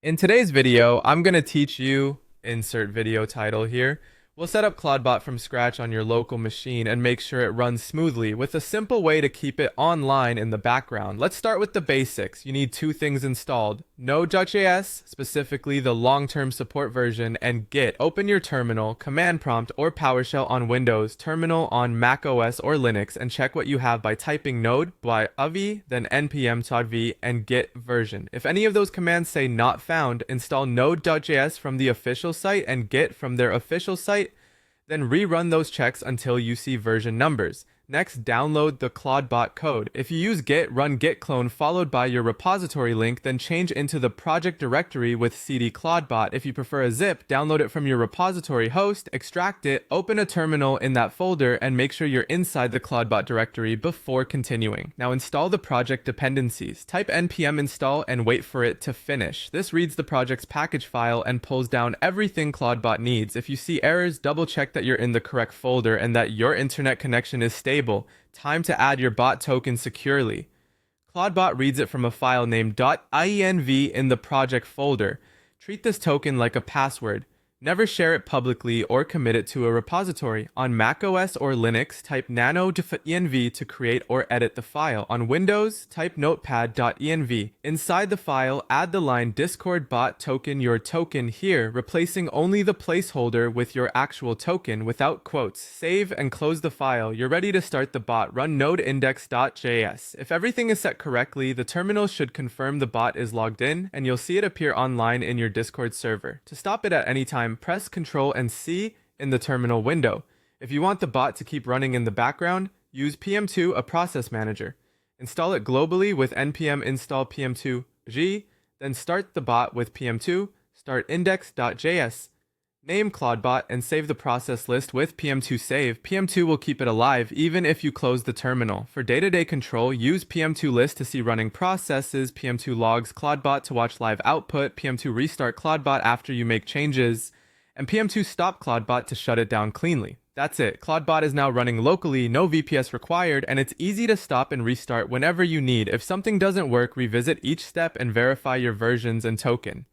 In today's video, I'm going to teach you, insert video title here. We'll set up Clawdbot from scratch on your local machine and make sure it runs smoothly with a simple way to keep it online in the background. Let's start with the basics. You need two things installed: Node.js, specifically the long-term support version, and Git. Open your terminal, command prompt, or PowerShell on Windows, terminal on Mac OS or Linux, and check what you have by typing node by avi, then npm.v, and git version. If any of those commands say not found, install node.js from the official site and Git from their official site. Then rerun those checks until you see version numbers. Next, download the Clawdbot code. If you use Git, run git clone followed by your repository link, then change into the project directory with cd Clawdbot. If you prefer a zip, download it from your repository host, extract it, open a terminal in that folder, and make sure you're inside the Clawdbot directory before continuing. Now install the project dependencies. Type npm install and wait for it to finish. This reads the project's package file and pulls down everything Clawdbot needs. If you see errors, double check that you're in the correct folder and that your internet connection is stable. Time to add your bot token securely. Clawdbot reads it from a file named .inv in the project folder. Treat this token like a password. Never share it publicly or commit it to a repository. On Mac OS or Linux, type nano.env to create or edit the file. On Windows, type notepad.env. Inside the file, add the line Discord bot token your token here, replacing only the placeholder with your actual token without quotes. Save and close the file. You're ready to start the bot. Run node index.js. If everything is set correctly, the terminal should confirm the bot is logged in, and you'll see it appear online in your Discord server. To stop it at any time, press Ctrl and C in the terminal window. If you want the bot to keep running in the background, use pm2, a process manager. Install it globally with npm install pm2g, then start the bot with pm2, start index.js. Name Clawdbot and save the process list with pm2 save. pm2 will keep it alive even if you close the terminal. For day-to-day control, use pm2 list to see running processes, pm2 logs Clawdbot to watch live output, pm2 restart Clawdbot after you make changes, and pm2 stop Clawdbot to shut it down cleanly. That's it. Clawdbot is now running locally, no VPS required, and it's easy to stop and restart whenever you need. If something doesn't work, revisit each step and verify your versions and token.